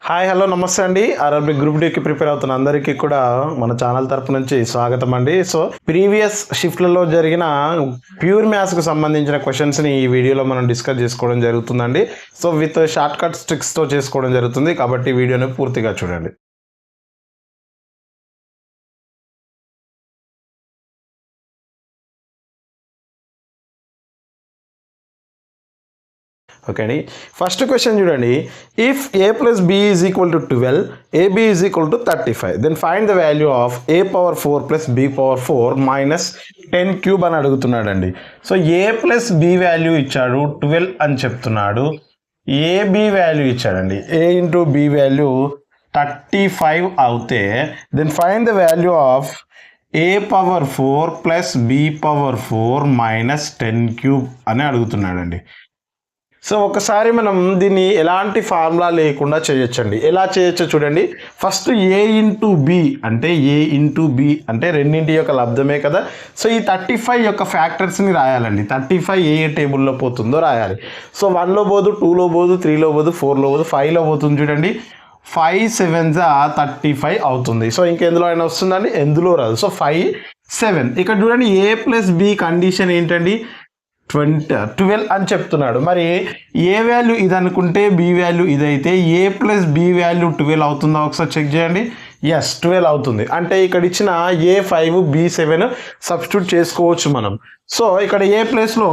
Hi hello నమస్తే అండి. RRB group డీకి prepare అవుతున్న అందరికీ కూడా మన ఛానల్ తరపు నుంచి స్వాగతం అండి. సో ప్రీవియస్ షిఫ్ట్లలో జరిగిన ప్యూర్ మ్యాథ్స్కి సంబంధించిన క్వశ్చన్స్ని ఈ వీడియోలో మనం డిస్కస్ చేసుకోవడం జరుగుతుందండి. సో విత్ షార్ట్ కట్ ట్రిక్స్తో చేసుకోవడం జరుగుతుంది, కాబట్టి వీడియోని పూర్తిగా చూడండి. ఓకే అండి, ఫస్ట్ క్వశ్చన్ చూడండి. If A plus B is equal to 12, AB is equal to 35, then find the value of A power 4 plus B power 4 minus 10 cube అని అడుగుతున్నాడండి. So A plus B value ఇచ్చాడు 12 అని చెప్తున్నాడు. AB value ఇచ్చాడండి, ఏ into B value 35 అవుతే then find the value of A power 4 plus B power 4 minus 10 cube అని అడుగుతున్నాడండి. So ఒకసారి మనం దీన్ని ఎలాంటి ఫార్ములా లేకుండా చేయొచ్చండి. ఎలా చేయొచ్చో చూడండి. ఫస్ట్ ఏ ఇంటూ బి అంటే రెండింటి యొక్క లబ్ధమే కదా. సో ఈ 35 యొక్క ఫ్యాక్టర్స్ని రాయాలండి. 35 ఏ టేబుల్లో పోతుందో రాయాలి. సో 1లో పోదు, 2లో పోదు, 3లో పోదు, 4లో పోదు, 5లో పోతుంది చూడండి. 5 7 35 అవుతుంది. సో ఇంకెందులో అయినా వస్తుందండి, ఎందులో రాదు. సో 5 7. ఇక్కడ చూడండి, ఏ ప్లస్ బి కండిషన్ ఏంటండి, 12 అని చెప్తున్నాడు. మరి ఏ వాల్యూ ఇది అనుకుంటే బి వాల్యూ ఇదైతే ఏ ప్లస్ బి వాల్యూ 12 అవుతుందా ఒకసారి చెక్ చేయండి. ఎస్, 12 అవుతుంది. అంటే ఇక్కడ ఇచ్చిన ఏ 5 బి 7 సబ్స్టిట్యూట్ చేసుకోవచ్చు మనం. సో ఇక్కడ ఏ ప్లేస్లో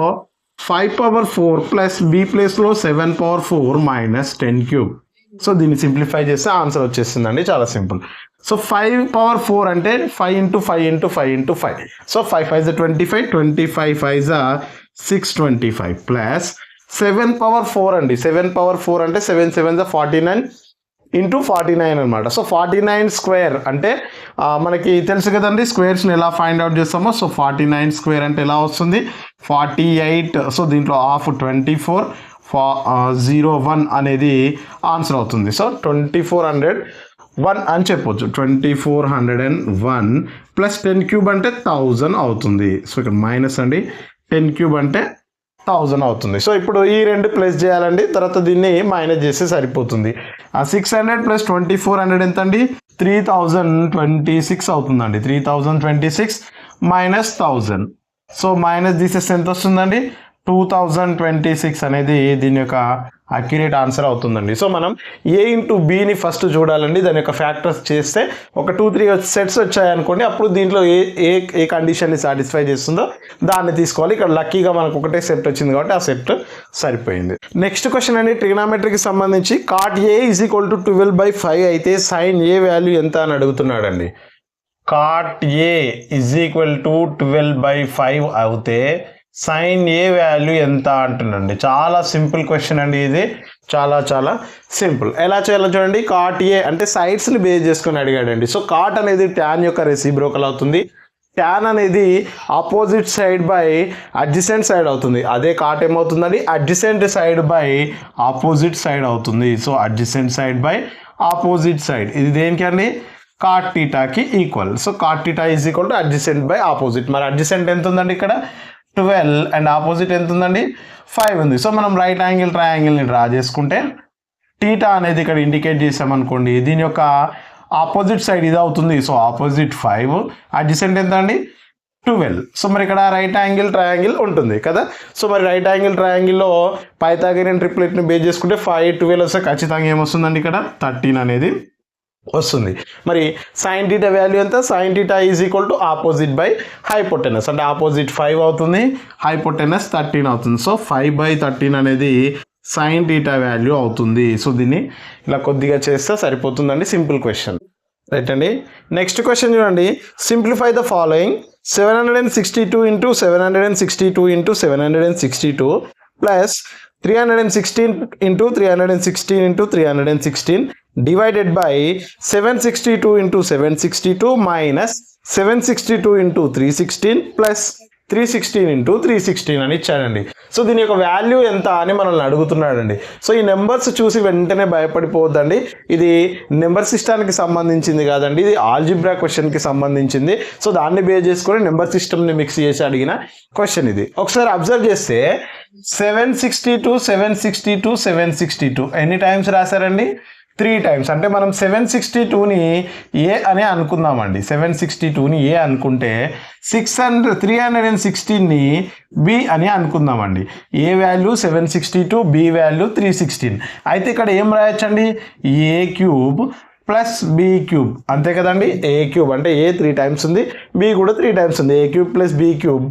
5 పవర్ 4 ప్లస్ బి ప్లేస్లో 7 పవర్ 4 మైనస్ 10 క్యూబ్. సో దీన్ని సింప్లిఫై చేస్తే ఆన్సర్ వచ్చేస్తుందండి, చాలా సింపుల్. సో 5 పవర్ 4 అంటే 5 into 5 into 5 into 5. So 5 5 25, 25 5 625 plus 7 power 4 అండి. 7 పవర్ 4 అంటే 7 7 49 ఇంటూ 49 అనమాట. సో 49 స్క్వేర్ అంటే మనకి తెలుసు కదండి, స్క్వేర్స్ని ఎలా ఫైండ్ అవుట్ చేస్తామో. సో 49 స్క్వేర్ అంటే ఎలా వస్తుంది, 48. సో దీంట్లో హాఫ్ 24 01 అనేది ఆన్సర్ అవుతుంది. సో 2401 అని చెప్పొచ్చు. 2401 ప్లస్ 10 క్యూబ్ అంటే 1000 అవుతుంది. సో ఇక్కడ మైనస్ అండి, 10 క్యూబ్ అంటే 1000 అవుతుంది. సో ఇప్పుడు ఈ రెండు ప్లస్ చేయాలండి, తర్వాత దీన్ని మైనస్ చేస్తే సరిపోతుంది. 600 ప్లస్ 2400 ఎంత అండి, 3026 అవుతుందండి. 3026 మైనస్ 1000. సో మైనస్ తీసేస్తే ఎంత వస్తుందండి, 2026 అనేది దీని యొక్క అక్యురేట్ ఆన్సర్ అవుతుందండి. సో మనం ఏ ఇంటూ బిని ఫస్ట్ చూడాలండి. దాని యొక్క ఫ్యాక్టర్స్ చేస్తే ఒక 2-3 సెట్స్ వచ్చాయనుకోండి, అప్పుడు దీంట్లో ఏ కండిషన్ని సాటిస్ఫై చేస్తుందో దాన్ని తీసుకోవాలి. ఇక్కడ లక్కీగా మనకు ఒకటే సెట్ వచ్చింది కాబట్టి ఆ సెట్ సరిపోయింది. నెక్స్ట్ క్వశ్చన్ అండి, ట్రిగ్నామెట్రీకి సంబంధించి cot A is equal to 12/5 అయితే సైన్ ఏ వాల్యూ ఎంత అని అడుగుతున్నాడండి. Cot A is equal to 12/5 అవుతే సైన్ ఏ వాల్యూ ఎంత అంటుండండి. చాలా సింపుల్ క్వశ్చన్ అండి ఇది, చాలా చాలా సింపుల్. ఎలా చేయాలో చూడండి. కాట్ ఏ అంటే సైడ్స్ని బేస్ చేసుకొని అడిగాడండి. సో కాట్ అనేది ట్యాన్ యొక్క రెసిప్రోకల్ అవుతుంది. ట్యాన్ అనేది opposite side by adjacent side అవుతుంది. అదే కాట్ ఏమవుతుందండి, adjacent side by opposite side అవుతుంది. So adjacent side by opposite side, ఇది దేనికి అండి, కాట్ టీటాకి equal. So cot theta is equal to adjacent by opposite. మరి అడ్జసెంట్ ఎంత ఉందండి ఇక్కడ 12 అండ్ ఆపోజిట్ ఎంత ఉందండి 5 ఉంది. సో మనం రైట్ యాంగిల్ ట్రయాంగిల్ని డ్రా చేసుకుంటే టీటా అనేది ఇక్కడ ఇండికేట్ చేసామనుకోండి, దీని యొక్క ఆపోజిట్ సైడ్ ఇది అవుతుంది. సో ఆపోజిట్ 5, అడ్జసెంట్ ఎంత అండి 12. సో మరి ఇక్కడ రైట్ యాంగిల్ ట్రయాంగిల్ ఉంటుంది కదా. సో మరి రైట్ యాంగిల్ ట్రయాంగిల్లో పైథాగోరియన్ ట్రిప్లెట్ని బేస్ చేసుకుంటే 5 12 వస్తే ఖచ్చితంగా ఏమొస్తుందండి, ఇక్కడ 13 అనేది వస్తుంది. మరి సైన్ టీటా వాల్యూ ఎంత, sine theta is equal to opposite by hypotenuse. అంటే ఆపోజిట్ 5 అవుతుంది, హైపోటెనస్ 13 అవుతుంది. సో 5/13 అనేది సైన్ టీటా వాల్యూ అవుతుంది. సో దీన్ని ఇలా కొద్దిగా చేస్తే సరిపోతుందండి, సింపుల్ క్వశ్చన్. రైట్ అండి. నెక్స్ట్ క్వశ్చన్ చూడండి. Simplify the following. 762 into 762 into 762 plus 316 into 316 into 316 divided by 762 into 762 minus 762 into 316 plus 316 into 316 అని ఇచ్చాడండి. సో దీని యొక్క వాల్యూ ఎంత అని మనల్ని అడుగుతున్నాడండి. సో ఈ నెంబర్స్ చూసి వెంటనే భయపడిపోవద్దండి. ఇది నెంబర్ సిస్టానికి సంబంధించింది కాదండి, ఇది ఆల్జిబ్రా క్వశ్చన్కి సంబంధించింది. సో దాన్ని బేస్ చేసుకొని నెంబర్ సిస్టమ్ని మిక్స్ చేసి అడిగిన క్వశ్చన్ ఇది. ఒకసారి అబ్జర్వ్ చేస్తే 762 762 762 ఎన్ని టైమ్స్ రాశారండి, 3 టైమ్స్. అంటే మనం 762ని ఏ అని అనుకుందామండి. 762ని ఏ అనుకుంటే 316ని బి అని అనుకుందామండి. ఏ వాల్యూ 762, బి వాల్యూ 316. అయితే ఇక్కడ ఏం రాయొచ్చండి, ఏ క్యూబ్ ప్లస్ బి క్యూబ్, అంతే కదండి. ఏ క్యూబ్ అంటే ఏ 3 టైమ్స్ ఉంది, బి కూడా 3 టైమ్స్ ఉంది. A cube plus B cube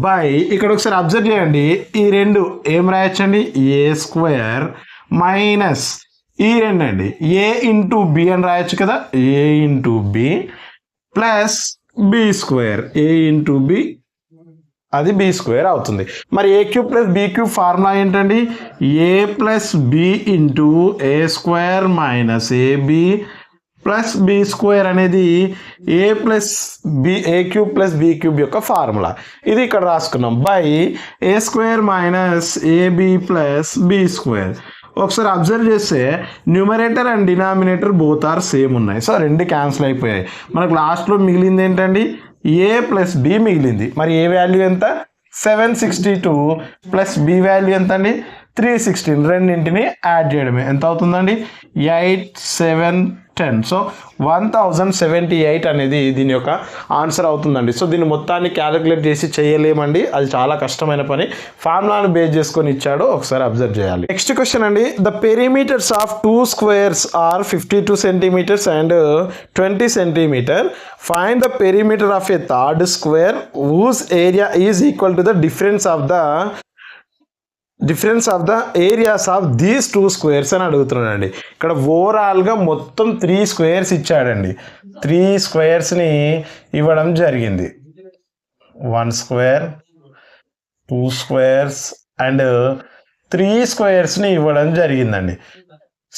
by, ఇక్కడ ఒకసారి అబ్జర్వ్ చేయండి, ఈ రెండు ఏం రాయొచ్చండి, ఏ స్క్వేర్ మైనస్ ఈ రెండు అండి ఏ ఇంటూ బి అని రాయొచ్చు కదా, A into B plus B square, A into B అది బి స్క్వేర్ అవుతుంది. మరి A cube plus B cube formula ఏంటండి, A plus B into A square minus AB plus B square అనేది A plus B, A cube plus B cube యొక్క formula. ఇది ఇక్కడ రాసుకున్నాం by A square minus AB plus B square. ఒకసారి observe చేస్తే numerator and denominator both are same ఉన్నాయి. So రెండు cancel అయిపోయాయి. మనకు లాస్ట్లో మిగిలింది ఏంటండి, ఏ ప్లస్ బి మిగిలింది. మరి ఏ వాల్యూ ఎంత, 762 ప్లస్ బి వాల్యూ ఎంత అండి, 316. రెండింటిని యాడ్ చేయడమే ఎంత అవుతుందండి, 8, 7, 10. సో 1078 అనేది దీని యొక్క ఆన్సర్ అవుతుందండి. సో దీన్ని మొత్తాన్ని క్యాలిక్యులేట్ చేసి చేయలేమండి, అది చాలా కష్టమైన పని. ఫార్ములాను బేస్ చేసుకొని ఇచ్చాడు, ఒకసారి అబ్జర్వ్ చేయాలి. నెక్స్ట్ క్వశ్చన్ అండి, the perimeters of 2 squares are 52 centimetres and 20 centimetre. Find the perimeter of a third square whose area is equal to the difference of the areas of these 2 squares అని అడుగుతున్నాడండి. ఇక్కడ ఓవరాల్గా మొత్తం 3 squares ఇచ్చాడండి. 3 స్క్వేర్స్ని ఇవ్వడం జరిగింది. 1 square, 2 squares and 3 స్క్వేర్స్ని ఇవ్వడం జరిగిందండి.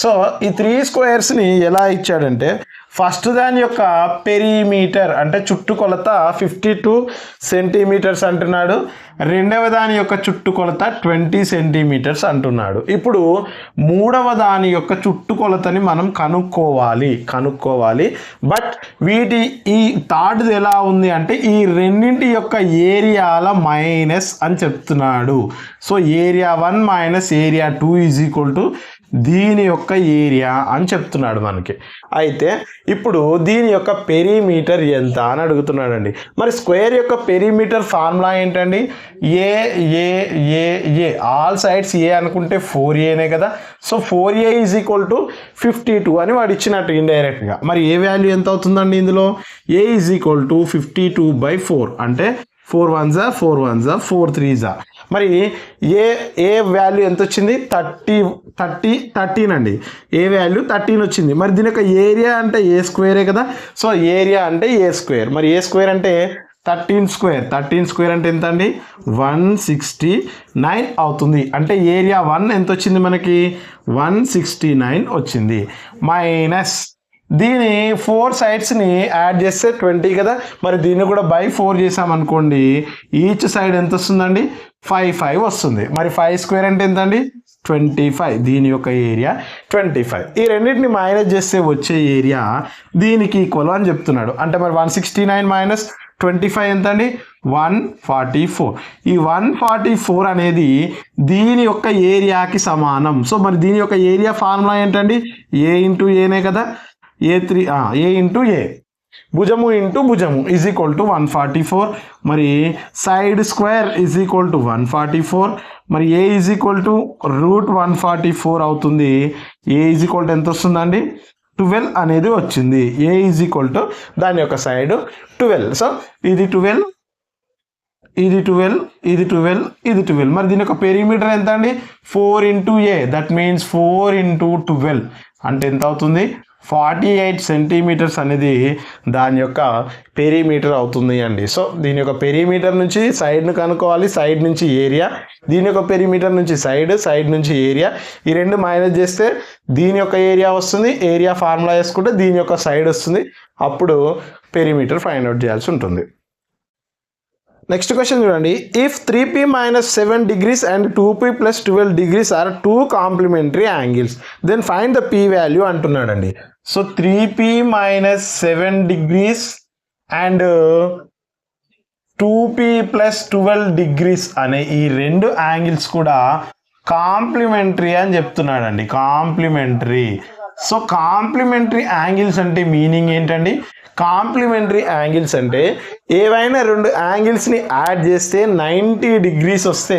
So ఈ 3 స్క్వేర్స్ని ఎలా ఇచ్చాడంటే, ఫస్ట్ దాని యొక్క పెరిమీటర్ అంటే చుట్టుకొలత 52 సెంటీమీటర్స్ అంటున్నాడు. రెండవ దాని యొక్క చుట్టుకొలత 20 సెంటీమీటర్స్ అంటున్నాడు. ఇప్పుడు మూడవ దాని యొక్క చుట్టుకొలతని మనం కనుక్కోవాలి. బట్ ఈ థర్డ్ది ఎలా ఉంది అంటే, ఈ రెండింటి యొక్క ఏరియాల మైనస్ అని చెప్తున్నాడు. So area 1 minus area 2 is equal to దీని యొక్క ఏరియా అని చెప్తున్నాడు మనకి. అయితే ఇప్పుడు దీని యొక్క పెరిమీటర్ ఎంత అని అడుగుతున్నాడండి. మరి స్క్వేర్ యొక్క పెరిమీటర్ ఫార్ములా ఏంటండి, ఏ ఆల్ సైడ్స్ ఏ అనుకుంటే 4aనే కదా. So 4a is equal to 52 అని వాడు ఇచ్చినట్టు ఇండైరెక్ట్గా. మరి ఏ వాల్యూ ఎంత అవుతుందండి ఇందులో, ఏ ఈజ్ ఈక్వల్ టు 52/4 అంటే 4 1s 4 1s 4 3s. మరి ఏ వాల్యూ ఎంత వచ్చింది, 13 అండి. ఏ వాల్యూ 13 వచ్చింది. మరి దీని యొక్క ఏరియా అంటే ఏ స్క్వేరే కదా. సో ఏరియా అంటే ఏ స్క్వేర్. మరి ఏ స్క్వేర్ అంటే 13 స్క్వేర్ అంటే ఎంత అండి, 169 అవుతుంది. అంటే ఏరియా 1 ఎంత వచ్చింది మనకి, 169 వచ్చింది. మైనస్ దీని 4 సైడ్స్ని యాడ్ చేస్తే 20 కదా. మరి దీన్ని కూడా బై 4 చేసామనుకోండి, ఈచ్ సైడ్ ఎంత వస్తుందండి, 5 వస్తుంది. మరి 5 స్క్వేర్ అంటే ఎంత అండి, 25. దీని యొక్క ఏరియా 25. ఈ రెండింటిని మైనస్ చేస్తే వచ్చే ఏరియా దీనికి ఈక్వల్ అని చెప్తున్నాడు. అంటే మరి 169 మైనస్ 25 ఎంత అండి, 144. ఈ 144 అనేది దీని యొక్క ఏరియాకి సమానం. సో మరి దీని యొక్క ఏరియా ఫార్ములా ఏంటండి, ఏ ఇంటూ ఏనే కదా. ఏ ఇంటూ ఏ, భుజము ఇంటూ భుజము ఈజ్ ఈక్వల్ టు 144. మరి side square is equal to 144. మరి ఏ ఈజ్ ఈక్వల్ టు √144 అవుతుంది. ఏ ఈజ్ ఈక్వల్ టు ఎంత వస్తుందండి, 12 అనేది వచ్చింది. ఏ ఈజ్ ఈక్వల్ టు దాని యొక్క సైడ్ 12. సో ఇది 12, ఇది 12, ఇది 12, ఇది 12. మరి దీని యొక్క పెరిమీటర్ ఎంత అండి, 4 into A, that means 4 into 12 అంటే ఎంత అవుతుంది, 48 సెంటీమీటర్స్ అనేది దాని యొక్క పెరిమీటర్ అవుతుంది అండి. సో దీని యొక్క పెరిమీటర్ నుంచి సైడ్ను కనుక్కోవాలి, సైడ్ నుంచి ఏరియా, దీని యొక్క పెరిమీటర్ నుంచి సైడ్ నుంచి ఏరియా. ఈ రెండు మైనస్ చేస్తే దీని యొక్క ఏరియా వస్తుంది. ఏరియా ఫార్ములా వేసుకుంటే దీని యొక్క సైడ్ వస్తుంది. అప్పుడు పెరిమీటర్ ఫైండ్ అవుట్ చేయాల్సి ఉంటుంది. నెక్స్ట్ క్వశ్చన్ చూడండి, if 3p minus 7 degrees and 2p plus 12 degrees are 2 complementary angles, then find the p value అంటున్నాడండి. So 3p minus 7 degrees and 2p plus 12 degrees అనే ఈ రెండు యాంగిల్స్ కూడా కాంప్లిమెంటరీ అని చెప్తున్నాడండి. కాంప్లిమెంటరీ. సో కాంప్లిమెంటరీ యాంగిల్స్ అంటే meaning ఏంటండి? Complementary angles అంటే ఏవైనా రెండు యాంగిల్స్ని యాడ్ చేస్తే 90 degrees వస్తే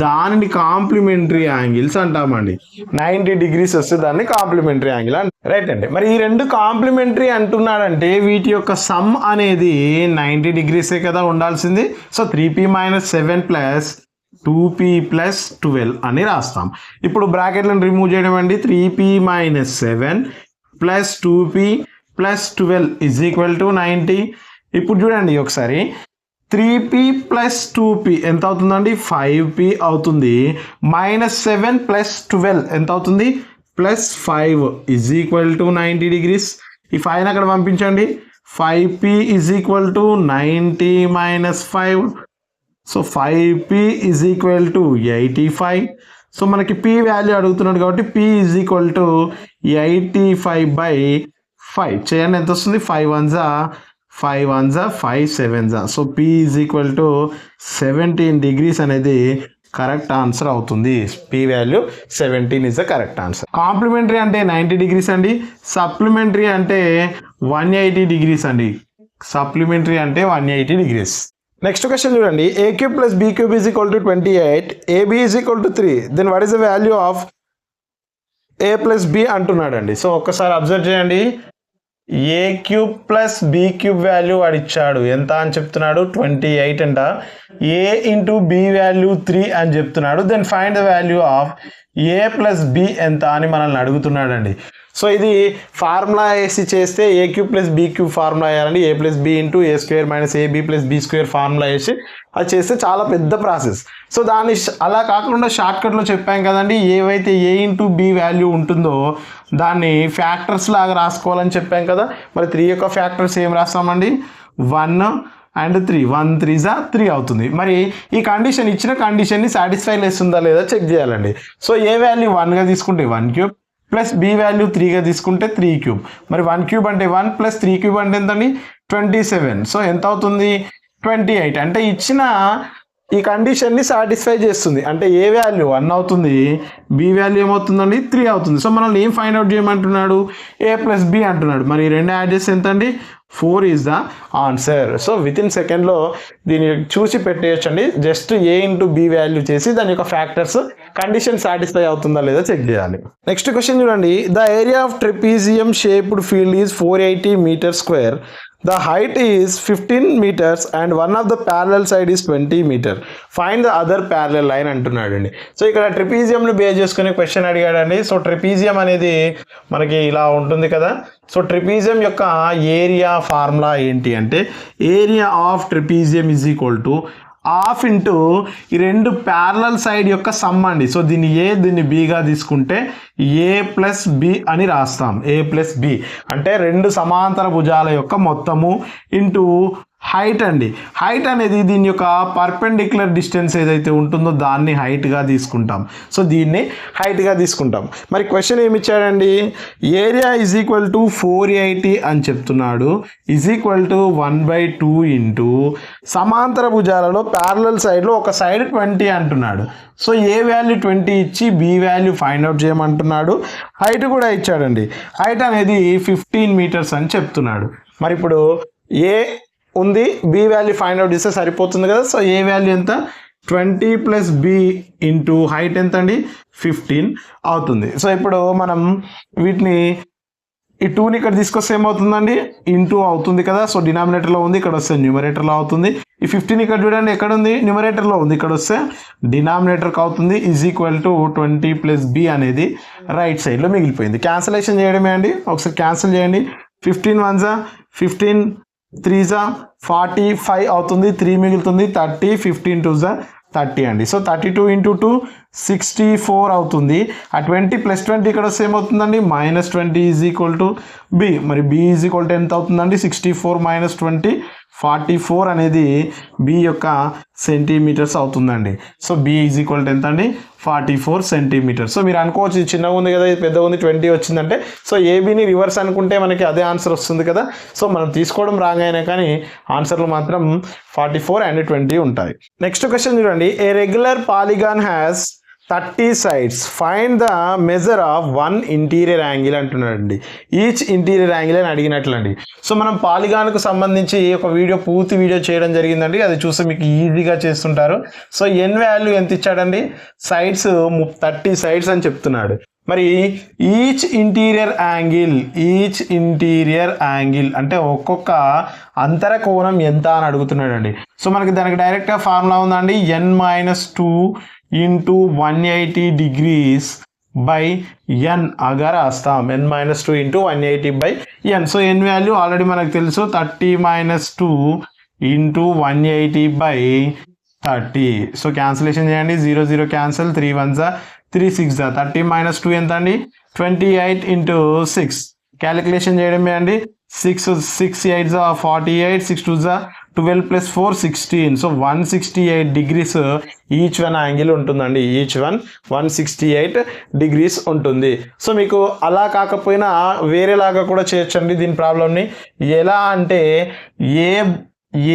దానిని కాంప్లిమెంటరీ యాంగిల్స్ అంటామండి. 90 degrees వస్తే దాన్ని కాంప్లిమెంటరీ యాంగిల్ అంట. రైట్ అండి. మరి ఈ రెండు కాంప్లిమెంటరీ అంటున్నాడంటే వీటి యొక్క సమ్ అనేది 90 degrees కదా ఉండాల్సింది. So 3p - 7 plus 2p plus 12 అని రాస్తాం. ఇప్పుడు బ్రాకెట్లను రిమూవ్ చేయడం అండి. 3p - 7 plus 2p plus 12 is equal to 90. ఇప్పుడు చూడండి ఒకసారి, 3p ప్లస్ 2p ఎంత అవుతుందండి? 5p అవుతుంది. -7 ప్లస్ 12 ఎంత అవుతుంది? Plus 5 is equal to 90 degrees. ఈ 5 అక్కడ పంపించండి. 5p is equal to 90 - 5. So 5p is equal to 85. So మనకి p వాల్యూ అడుగుతున్నాడు కాబట్టి p ఈజ్ ఈక్వల్ టు 85/5 చేయండి. ఎంత వస్తుంది? 5 1 5 1 5 7 సో p is equal to 17 degrees అనేది కరెక్ట్ ఆన్సర్ అవుతుంది. p value 17 is the correct answer. Complementary అంటే 90 degrees అండి. సప్లిమెంటరీ అంటే 180 degrees అండి. సప్లిమెంటరీ అంటే 180 degrees. నెక్స్ట్ క్వశ్చన్ చూడండి. a³ + b³ is equal to 28, ab is equal to 3, then what is the value of a + b అంటున్నాడండి. So ఒక్కసారి observe చేయండి. a³ + b³ value వాడు ఇచ్చాడు. ఎంత అని చెప్తున్నాడు? 28 అంట. a × b వాల్యూ 3 అని చెప్తున్నాడు. Then find the value of a + b ఎంత అని మనల్ని అడుగుతున్నాడండి. సో ఇది ఫార్ములా వేసి చేస్తే a³ + b³ ఫార్ములా వేయాలండి. a + b × a² - ab + b² formula వేసి అది చేస్తే చాలా పెద్ద ప్రాసెస్. సో దాన్ని అలా కాకుండా షార్ట్కట్లో చెప్పాం కదండి. ఏవైతే a × b వాల్యూ ఉంటుందో దాన్ని ఫ్యాక్టర్స్ లాగా రాసుకోవాలని చెప్పాం కదా. మరి 3 యొక్క ఫ్యాక్టర్స్ ఏం రాస్తామండి? 1 and 3. 1 3 3 అవుతుంది. మరి ఈ కండిషన్ ఇచ్చిన కండిషన్ని సాటిస్ఫై చేస్తుందా లేదా చెక్ చేయాలండి. సో a వాల్యూ 1గా తీసుకుంటే 1³ ప్లస్ b వాల్యూ 3గా తీసుకుంటే 3³ మరి 1³ అంటే 1 ప్లస్ 3³ అంటే ఎంతండి? 27. సో ఎంత అవుతుంది? 28. అంటే ఇచ్చిన ఈ కండిషన్ని సాటిస్ఫై చేస్తుంది. అంటే ఏ వాల్యూ 1 అవుతుంది, b వాల్యూ ఏమవుతుందండి? 3 అవుతుంది. సో మనల్ని ఏం ఫైండ్ అవుట్ చేయమంటున్నాడు? a + b అంటున్నాడు. మరి రెండు యాడ్ చేస్తే ఎంతండి? 4 is the answer. So with in సెకండ్లో దీన్ని చూసి పెట్టేయచ్చండి. జస్ట్ a × b వాల్యూ చేసి దాని యొక్క ఫ్యాక్టర్స్ కండిషన్ సాటిస్ఫై అవుతుందా లేదా చెక్ చేయాలి. నెక్స్ట్ క్వశ్చన్ చూడండి. The area of trapezium shaped field is 480 m². The height is 15 meters and one of the parallel side is 20 meter. Find the other parallel line అంటున్నాడండి. So ఇక్కడ ట్రెపీజియంను base చేసుకునే question అడిగాడండి. So trapezium అనేది మనకి ఇలా ఉంటుంది కదా. So trapezium యొక్క area formula ఏంటి అంటే area of trapezium is equal to half into ఈ రెండు ప్యారలల్ సైడ్ యొక్క సమ్ అండి. సో దీన్ని a దీన్ని bగా తీసుకుంటే a + b అని రాస్తాం. a + b అంటే రెండు సమాంతర భుజాల యొక్క మొత్తము ఇంటూ హైట్ అండి. హైట్ అనేది దీని యొక్క పర్పెండిక్యులర్ డిస్టెన్స్ ఏదైతే ఉంటుందో దాన్ని హైట్గా తీసుకుంటాం. సో దీన్ని హైట్గా తీసుకుంటాం. మరి క్వశ్చన్ ఏమి ఇచ్చాడండి? ఏరియా ఈజ్ ఈక్వల్ టు 480 అని చెప్తున్నాడు. ఈజ్ ఈక్వల్ టు 1/2 ఇంటూ సమాంతర భుజాలలో ప్యారలల్ సైడ్లో ఒక సైడ్ 20 అంటున్నాడు. సో ఏ వాల్యూ 20 ఇచ్చి b వాల్యూ ఫైండ్ అవుట్ చేయమంటున్నాడు. హైట్ కూడా ఇచ్చాడండి. హైట్ అనేది 15 meters అని చెప్తున్నాడు. మరి ఇప్పుడు ఏ ఉంది, b వాల్యూ ఫైండ్ అవుట్ చేస్తే సరిపోతుంది కదా. సో ఏ వాల్యూ ఎంత? 20 + b ఇంటూ హైట్ ఎంత అండి? 15 అవుతుంది. సో ఇప్పుడు మనం వీటిని ఈ 2ని ఇక్కడ తీసుకొస్తే ఏమవుతుందండి? ఇంటూ అవుతుంది కదా. సో డినామినేటర్లో ఉంది, ఇక్కడ వస్తే న్యూమరేటర్లో అవుతుంది. ఈ 15 ఇక్కడ చూడండి ఎక్కడ ఉంది? న్యూమరేటర్లో ఉంది, ఇక్కడ వస్తే డినామినేటర్కి అవుతుంది. ఈజ్ ఈక్వల్ టు 20 + b అనేది రైట్ సైడ్లో మిగిలిపోయింది. క్యాన్సలేషన్ చేయడమే అండి. ఒకసారి క్యాన్సిల్ చేయండి. 15 1 15 3 45 అవుతుంది. 3 మిగులుతుంది. 30 15 2 30 అండి. సో 32 × 2 64 అవుతుంది. ఆ 20 + 20 ఇక్కడ వస్తే ఏమవుతుందండి? -20 ఈజ్ ఈక్వల్ టు b. మరి b ఈజ్ ఈక్వల్ టు ఎంత అవుతుందండి? 64 - 20 44 అనేది b యొక్క సెంటీమీటర్స్ అవుతుందండి. So b is equal to ఎంత అండి? 44 centimeters. సో మీరు అనుకోవచ్చు ఇది చిన్నగా ఉంది కదా, ఇది పెద్దగా ఉంది, 20 వచ్చిందంటే. సో ఏబీని రివర్స్ అనుకుంటే మనకి అదే ఆన్సర్ వస్తుంది కదా. సో మనం తీసుకోవడం రాంగ్ అయినా కానీ ఆన్సర్లు మాత్రం 44 and 20 ఉంటాయి. నెక్స్ట్ క్వశ్చన్ చూడండి. A regular polygon has 30 sides. Find the measure of one interior angle అంటున్నాడండి. ఈచ్ ఇంటీరియర్ యాంగిల్ అని అడిగినట్లండి. సో మనం పాలిగాన్కు సంబంధించి ఒక పూర్తి వీడియో చేయడం జరిగిందండి. అది చూస్తే మీకు ఈజీగా చేస్తుంటారు. సో ఎన్ వాల్యూ ఎంత ఇచ్చాడండి? సైడ్స్ 30 సైడ్స్ అని చెప్తున్నాడు. మరి ఈచ్ ఇంటీరియర్ యాంగిల్ అంటే ఒక్కొక్క అంతర కోణం ఎంత అని అడుగుతున్నాడండి. సో మనకి దానికి డైరెక్ట్గా ఫార్ములా ఉందండి. n-2 into 180 degrees by n అగా రాస్తాం. n-2 into 180 by n. So n value already మనకు తెలుసు. 30-2 into 180 by 30. సో క్యాన్సిలేషన్ చేయండి. 0 0 క్యాన్సిల్. 3 1 3 6 30-2 ఎంత అండి? 28 into 6. క్యాలిక్యులేషన్ చేయడమే అండి. 6 8 48, 6 2 12 plus 4 16. So 168 degrees each one angle ఉంటుందండి. ఈచ్ వన్ 168 degrees ఉంటుంది. సో మీకు అలా కాకపోయినా వేరేలాగా కూడా చేయొచ్చండి దీని ప్రాబ్లమ్ని. ఎలా అంటే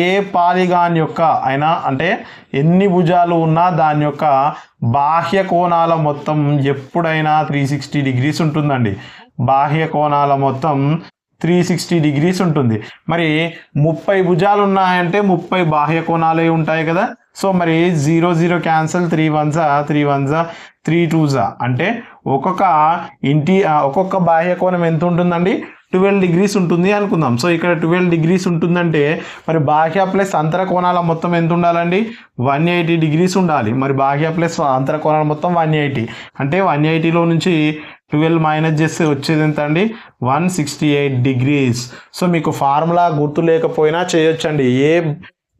ఏ పాలిగాన్ యొక్క అయినా అంటే ఎన్ని భుజాలు ఉన్నా దాని యొక్క బాహ్య కోణాల మొత్తం ఎప్పుడైనా 360 degrees ఉంటుందండి. బాహ్య కోణాల మొత్తం 360 degrees ఉంటుంది. మరి 30 భుజాలు ఉన్నాయంటే 30 బాహ్య కోణాలే ఉంటాయి కదా. సో మరి 0 0 క్యాన్సల్. 3 1 3 1 3 2 అంటే ఒక్కొక్క బాహ్య కోణం ఎంత ఉంటుందండి? 12 degrees ఉంటుంది అనుకుందాం. సో ఇక్కడ 12 degrees ఉంటుందంటే మరి బాహ్య ప్లస్ అంతర కోణాల మొత్తం ఎంత ఉండాలండి? 180 degrees ఉండాలి. మరి బాహ్య ప్లస్ అంతర కోణాల మొత్తం 180 అంటే 180లో నుంచి 12 మైనస్ చేస్తే వచ్చేది ఎంత అండి? 168 degrees. సో మీకు ఫార్ములా గుర్తు లేకపోయినా చేయొచ్చండి.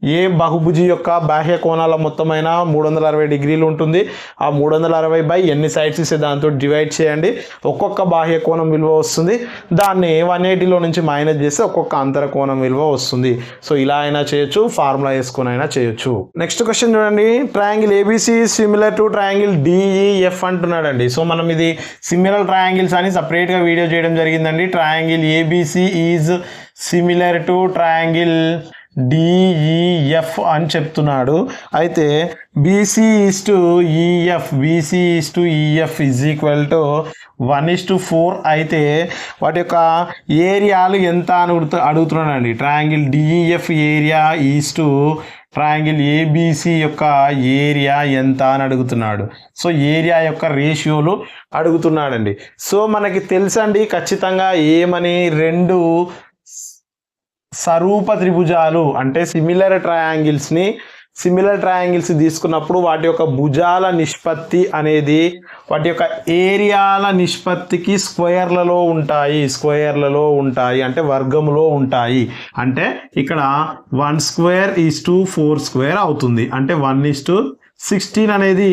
ఏ బహుభుజి యొక్క బాహ్య కోణాల మొత్తమైన 360 degrees ఉంటుంది. ఆ 360 బై ఎన్ని సైడ్స్ ఇస్తే దాంతో డివైడ్ చేయండి. ఒక్కొక్క బాహ్య కోణం విలువ వస్తుంది. దాన్ని 180లో నుంచి మైనస్ చేస్తే ఒక్కొక్క అంతర కోణం విలువ వస్తుంది. సో ఇలా అయినా చేయొచ్చు, ఫార్ములా వేసుకొని అయినా చేయొచ్చు. నెక్స్ట్ క్వశ్చన్ చూడండి. Triangle ABC similar to triangle DEF అంటున్నాడండి. సో మనం ఇది సిమిలర్ ట్రయాంగిల్స్ అని సపరేట్గా వీడియో చేయడం జరిగిందండి. Triangle ABC is similar to triangle DEF అని చెప్తున్నాడు. అయితే BC is to EF is equal to 1:4 అయితే వాటి యొక్క ఏరియాలు ఎంత అని అడుగుతున్నాడండి. Triangle DEF area is to triangle ABC యొక్క ఏరియా ఎంత అని అడుగుతున్నాడు. సో ఏరియా యొక్క రేషియోలు అడుగుతున్నాడండి. సో మనకి తెలుసండి ఖచ్చితంగా ఏమని, రెండు సరూప త్రిభుజాలు అంటే సిమిలర్ ట్రయాంగిల్స్ తీసుకున్నప్పుడు వాటి యొక్క భుజాల నిష్పత్తి అనేది వాటి యొక్క ఏరియాల నిష్పత్తికి స్క్వేర్లలో ఉంటాయి అంటే వర్గములో ఉంటాయి. అంటే ఇక్కడ 1/2 అవుతుంది. అంటే 1:16 అనేది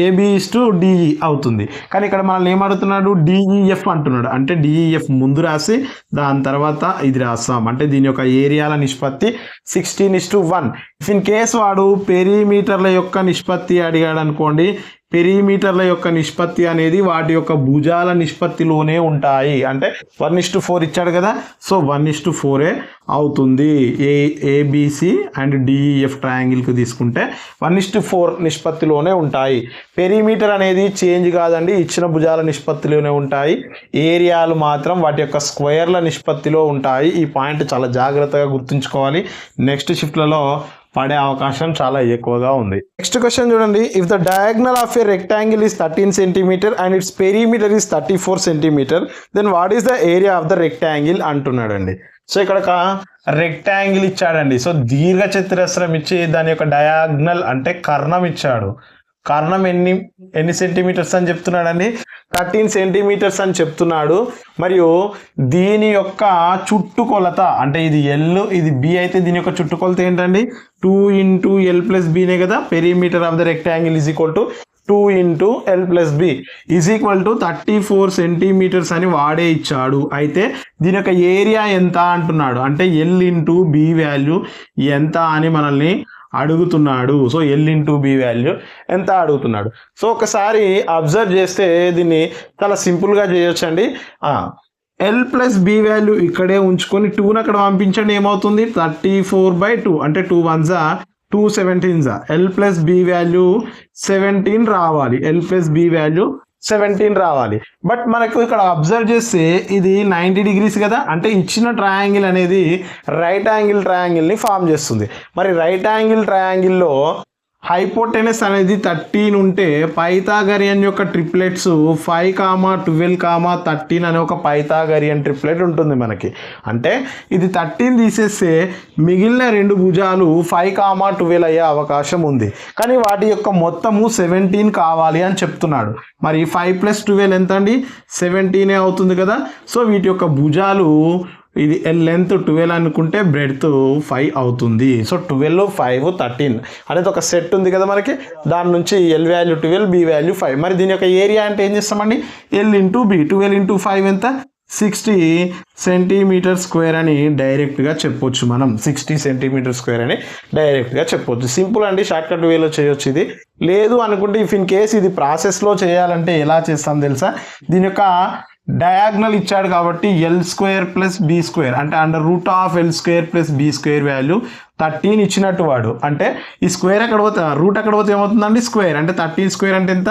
AB/DE అవుతుంది. కానీ ఇక్కడ మనల్ని ఏమడుగుతున్నాడు? డిఈఎఫ్ అంటున్నాడు. అంటే డిఈఎఫ్ ముందు రాసి దాని తర్వాత ఇది రాస్తాం. అంటే దీని యొక్క ఏరియాల నిష్పత్తి 16:1. ఇఫ్ ఇన్ కేస్ వాడు పెరిమీటర్ల యొక్క నిష్పత్తి అడిగాడు అనుకోండి, పెరిమీటర్ల యొక్క నిష్పత్తి అనేది వాటి యొక్క భుజాల నిష్పత్తిలోనే ఉంటాయి. అంటే 1:4 ఇచ్చాడు కదా. సో 1:4 అవుతుంది. ఏబిసి అండ్ డిఈఎఫ్ ట్రయాంగిల్కి తీసుకుంటే 1:4 నిష్పత్తిలోనే ఉంటాయి. పెరిమీటర్ అనేది చేంజ్ కాదండి, ఇచ్చిన భుజాల నిష్పత్తిలోనే ఉంటాయి. ఏరియాలు మాత్రం వాటి యొక్క స్క్వేర్ల నిష్పత్తిలో ఉంటాయి. ఈ పాయింట్ చాలా జాగ్రత్తగా గుర్తుంచుకోవాలి. నెక్స్ట్ షిఫ్ట్లలో పడే అవకాశం చాలా ఎక్కువగా ఉంది. నెక్స్ట్ క్వశ్చన్ చూడండి. If the diagonal of a rectangle is 13 cm and its perimeter is 34 cm, then what is the area of the rectangle అంటున్నాడండి. సో ఇక్కడ ఒక రెక్టాంగిల్ ఇచ్చాడండి. సో దీర్ఘ చతురస్రం ఇచ్చి దాని యొక్క డయాగ్నల్ అంటే కర్ణం ఇచ్చాడు. కర్ణం ఎన్ని సెంటీమీటర్స్ అని చెప్తున్నాడండి? 13 cm అని చెప్తున్నాడు. మరియు దీని యొక్క చుట్టుకొలత అంటే ఇది ఎల్ ఇది బి అయితే దీని యొక్క చుట్టుకొలత ఏంటండి? 2 × L+Bనే కదా. Perimeter of the rectangle is equal to 2 × L+B is equal to 34 cm అని వాడే ఇచ్చాడు. అయితే దీని యొక్క ఏరియా ఎంత అంటున్నాడు. అంటే L × B వాల్యూ ఎంత అని మనల్ని అడుగుతున్నాడు. సో L × B వాల్యూ ఎంత అడుగుతున్నాడు. సో ఒకసారి అబ్జర్వ్ చేస్తే దీన్ని చాలా సింపుల్గా చేయొచ్చండి. L+B వాల్యూ ఇక్కడే ఉంచుకొని 2ని అక్కడ పంపించండి. ఏమవుతుంది? 34/2 అంటే 2 1 2 17s L plus B value 17 రావాలి, ఎల్ ప్లస్ బి వాల్యూ 17 రావాలి. బట్ మనకు ఇక్కడ అబ్జర్వ్ చేస్తే ఇది 90 degrees కదా, అంటే ఇచ్చిన ట్రయాంగిల్ అనేది రైట్ యాంగిల్ ట్రయాంగిల్ని ఫామ్ చేస్తుంది. మరి రైట్ యాంగిల్ ట్రయాంగిల్లో హైపోటెనస్ అనేది 13 ఉంటే పైథాగరియన్ యొక్క ట్రిప్లెట్స్ 5, 12, 13 అనే ఒక పైథాగరియన్ ట్రిప్లెట్ ఉంటుంది మనకి. అంటే ఇది 13 తీసేస్తే మిగిలిన రెండు భుజాలు 5, 12 అయ్యే అవకాశం ఉంది. కానీ వాటి యొక్క మొత్తము 17 కావాలి అని చెప్తున్నాడు. మరి 5 + 12 ఎంత అండి? 17 అవుతుంది కదా. సో వీటి యొక్క భుజాలు ఇది లెంత్ 12 అనుకుంటే బ్రెడ్త్ 5 అవుతుంది. సో 12, 5, 13 అనేది ఒక సెట్ ఉంది కదా మనకి. దాని నుంచి ఎల్ వాల్యూ 12, బి వాల్యూ 5. మరి దీని యొక్క ఏరియా అంటే ఏం చేస్తామండి? L into B. 12 × 5 ఎంత? 60 cm² అని డైరెక్ట్గా చెప్పొచ్చు మనం. 60 cm² అని డైరెక్ట్గా చెప్పొచ్చు. సింపుల్ అండి, షార్ట్కట్ వేలో చేయొచ్చు. ఇది లేదు అనుకుంటే ఇఫ్ ఇన్ కేస్ ఇది ప్రాసెస్లో చేయాలంటే ఎలా చేస్తాం తెలుసా? దీని యొక్క డయాగ్నల్ ఇచ్చాడు కాబట్టి L² + B² అంటే √L² + B² వాల్యూ 13 ఇచ్చినట్టు వాడు. అంటే ఈ స్క్వేర్ ఎక్కడ పోతే రూట్ ఎక్కడ పోతే ఏమవుతుందండి? స్క్వేర్. అంటే 13² అంటే ఎంత?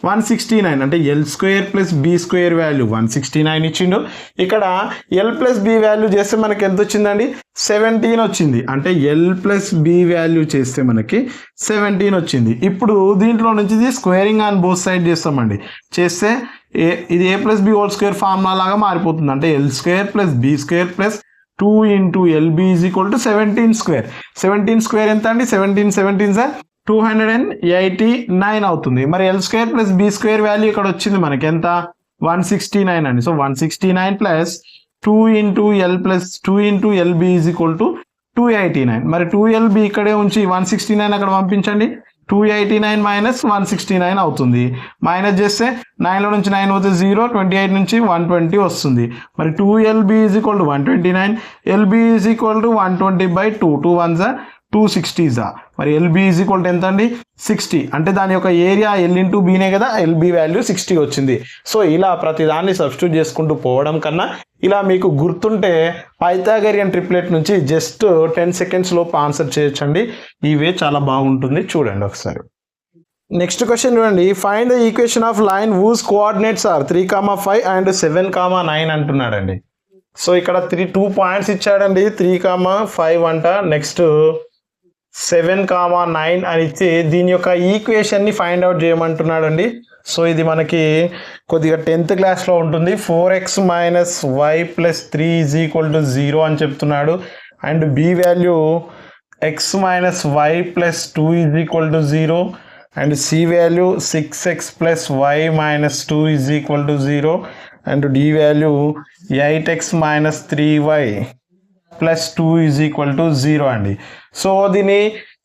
169. అంటే L² + B² వాల్యూ 169 ఇచ్చిండు. ఇక్కడ L + B వాల్యూ చేస్తే మనకి ఎంత వచ్చిందండి? 17 వచ్చింది. అంటే L + B వాల్యూ చేస్తే మనకి 17 వచ్చింది. ఇప్పుడు దీంట్లో నుంచి స్క్వేరింగ్ ఆన్ బోత్ సైడ్ చేస్తామండి. చేస్తే ఇది A + B² ఫార్ములా లాగా మారిపోతుంది. అంటే L² + B² + 2 × LB = 17². 17² ఎంత అండి? 17 17 289 అవుతుంది. మరి L² + B² వాల్యూ ఇక్కడ వచ్చింది మనకి ఎంత? 169 అండి. So 169 + 2 × LB = 289. మరి 2LB ఇక్కడే ఉంచి 169 అక్కడ పంపించండి. 289 - 169 అవుతుంది. మైనస్ చేస్తే 9లో నుంచి 9 పోతే 0, 28 నుంచి 120 వస్తుంది. మరి 2LB = 129, LB = 120/2. 2 1s 260s. మరి LB = ఎంత అండి? 60. అంటే దాని యొక్క ఏరియా L × Bనే కదా, LB వాల్యూ 60 వచ్చింది. సో ఇలా ప్రతిదాన్ని సబ్స్టిట్యూట్ చేసుకుంటూ పోవడం కన్నా ఇలా మీకు గుర్తుంటే పైథాగరియన్ ట్రిప్లెట్ నుంచి జస్ట్ 10 seconds లోపు ఆన్సర్ చేయొచ్చండి. ఈ వే చాలా బాగుంటుంది, చూడండి ఒకసారి. నెక్స్ట్ క్వశ్చన్ చూడండి. Find the equation of line whose coordinates are 3, 5 and 7, 9 అంటున్నాడండి. సో ఇక్కడ 2 పాయింట్స్ ఇచ్చాడండి. 3, 5 అంట, నెక్స్ట్ 7, 9 అని ఇచ్చి దీని యొక్క ఈక్వేషన్ని ఫైండ్ అవుట్ చేయమంటున్నాడండి. సో ఇది మనకి కొద్దిగా 10th క్లాస్లో ఉంటుంది. 4x - y + 3 = 0 అని చెప్తున్నాడు. And B value x - y + 2 = 0 and C value 6x + y - 2 = 0 and D value 8x - 3y + 2 = 0 అండి. సో దీన్ని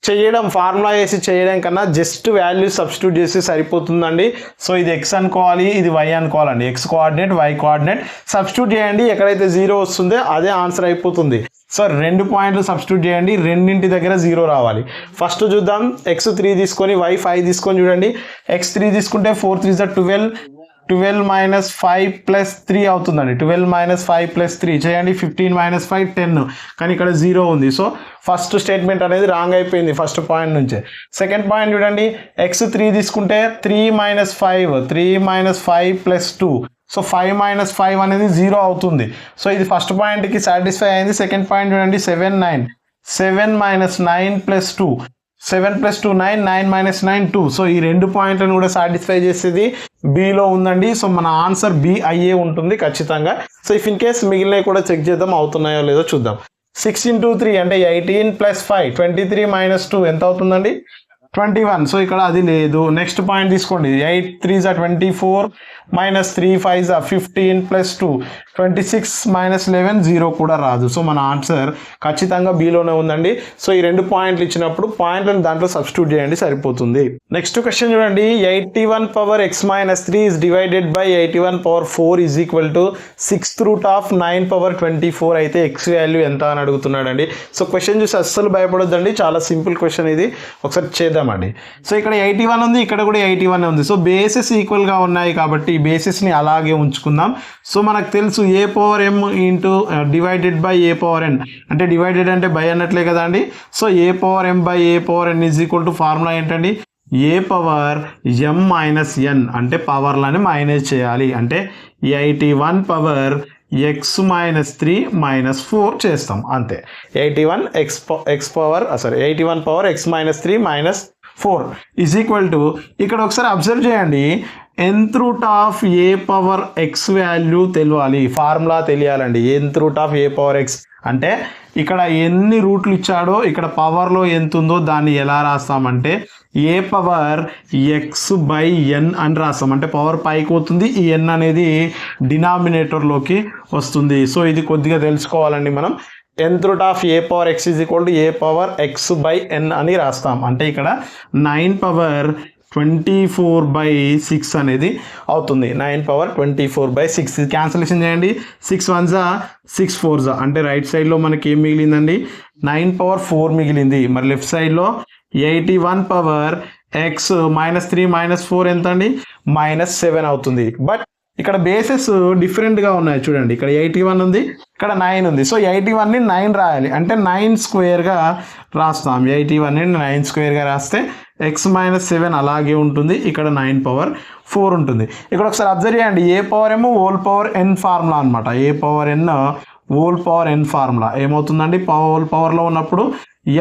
చేయడం ఫార్ములా వేసి చేయడం కన్నా జస్ట్ వాల్యూ సబ్స్టిట్యూట్ చేసి సరిపోతుందండి. సో ఇది x అనుకోవాలి, ఇది y అనుకోవాలండి. x coordinate, y coordinate substitute చేయండి. ఎక్కడైతే 0 వస్తుందో అదే ఆన్సర్ అయిపోతుంది. సో 2 పాయింట్లు సబ్స్టిట్యూట్ చేయండి, రెండింటి దగ్గర 0 రావాలి. ఫస్ట్ చూద్దాం. x 3 తీసుకొని y 5 తీసుకొని చూడండి. x 3 తీసుకుంటే 4 3 12, 12 - 5 + 3 అవుతుందండి. 12 - 5 + 3 చేయండి. 15 - 5 10. కానీ ఇక్కడ 0 ఉంది. సో ఫస్ట్ స్టేట్మెంట్ అనేది రాంగ్ అయిపోయింది ఫస్ట్ పాయింట్ నుంచే. సెకండ్ పాయింట్ చూడండి. x 3 తీసుకుంటే 3 - 5, 3 - 5 + 2. సో 5 - 5 అనేది 0 అవుతుంది. సో ఇది ఫస్ట్ పాయింట్కి సాటిస్ఫై అయింది. సెకండ్ పాయింట్ చూడండి. 7 9, 7 - 9 + 2, 7 + 2 9, 9 - 9 2. సో ఈ 2 పాయింట్లను కూడా సాటిస్ఫై చేసేది బిలో ఉందండి. సో మన ఆన్సర్ బి అయ్యే ఉంటుంది ఖచ్చితంగా. సో ఇఫ్ ఇన్ కేస్ మిగిలినవి కూడా చెక్ చేద్దాం అవుతున్నాయో లేదో చూద్దాం. 6 × 3 అంటే 18 + 5, 23 - 2 ఎంత అవుతుందండి? 21. సో ఇక్కడ అది లేదు. నెక్స్ట్ పాయింట్ తీసుకోండి. 8 3 24 -3 5 15 + 2 26 - 11 0 కూడా రాదు. సో మన ఆన్సర్ ఖచ్చితంగా బిలోనే ఉందండి. సో ఈ 2 పాయింట్లు ఇచ్చినప్పుడు పాయింట్లను దాంట్లో సబ్స్టిట్యూట్ చేయండి సరిపోతుంది. నెక్స్ట్ క్వశ్చన్ చూడండి. 81 x - 3 is divided by 81 4 is equal to 6√9 24 అయితే x వాల్యూ ఎంత అని అడుగుతున్నాడండి. సో క్వశ్చన్ చూసి అస్సలు భయపడొద్దండి, చాలా సింపుల్ క్వశ్చన్ ఇది. ఒకసారి చేద్దాం. చేద్దామండి. సో ఇక్కడ 81 ఉంది, ఇక్కడ కూడా 81 ఉంది. సో బేసెస్ ఈక్వల్గా ఉన్నాయి కాబట్టి బేసెస్ని అలాగే ఉంచుకుందాం. సో మనకు తెలుసు A power M into divided by A power N, అంటే డివైడెడ్ అంటే బై అన్నట్లే కదా అండి. So A power M by A power N is equal to formula ఏంటండి, ఏ పవర్ ఎం మైనస్ ఎన్, అంటే పవర్లని మైనస్ చేయాలి. అంటే 81 పవర్ ఎక్స్ మైనస్ 3 మైనస్ 4 చేస్తాం అంతే. 81 power X minus 3 minus 4 is equal to, ఇక్కడ ఒకసారి అబ్జర్వ్ చేయండి, nth root of A power X value తెలియాలి, ఫార్ములా తెలియాలండి. nth root of A power X అంటే ఇక్కడ ఎన్ని రూట్లు ఇచ్చాడో ఇక్కడ పవర్లో ఎంత ఉందో దాన్ని ఎలా రాస్తామంటే ఏ పవర్ ఎక్స్ బై ఎన్ అని రాస్తాం. అంటే పవర్ పైకి పోతుంది, ఈ ఎన్ అనేది డినామినేటర్లోకి వస్తుంది. సో ఇది కొద్దిగా తెలుసుకోవాలండి మనం. nth root of A power X is equal to A power X by N అని రాస్తాం. అంటే ఇక్కడ 9 పవర్ 24/6 అనేది అవుతుంది. 9 పవర్ 24/6 క్యాన్సలేషన్ చేయండి. 6 1 6 4 అంటే రైట్ సైడ్లో మనకి ఏం మిగిలిందండి, 9 పవర్ 4 మిగిలింది. మరి లెఫ్ట్ సైడ్లో 81 పవర్ ఎక్స్ మైనస్ 3 మైనస్ 4 ఎంత అండి, -7 అవుతుంది. బట్ ఇక్కడ బేసెస్ డిఫరెంట్గా ఉన్నాయి చూడండి, ఇక్కడ 81 ఉంది, ఇక్కడ 9 ఉంది. సో 81ని 9 రాయాలి, అంటే 9 స్క్వేర్గా రాస్తాం. 81ని 9 స్క్వేర్గా రాస్తే ఎక్స్ మైనస్ 7 అలాగే ఉంటుంది, ఇక్కడ 9 పవర్ 4 ఉంటుంది. ఇక్కడ ఒకసారి అబ్జర్వ్ చేయండి, ఏ పవర్ ఏమో హోల్ పవర్ ఎన్ ఫార్ములా అనమాట. ఏ పవర్ ఎన్ హోల్ పవర్ ఎన్ ఫార్ములా ఏమవుతుందండి, హోల్ పవర్లో ఉన్నప్పుడు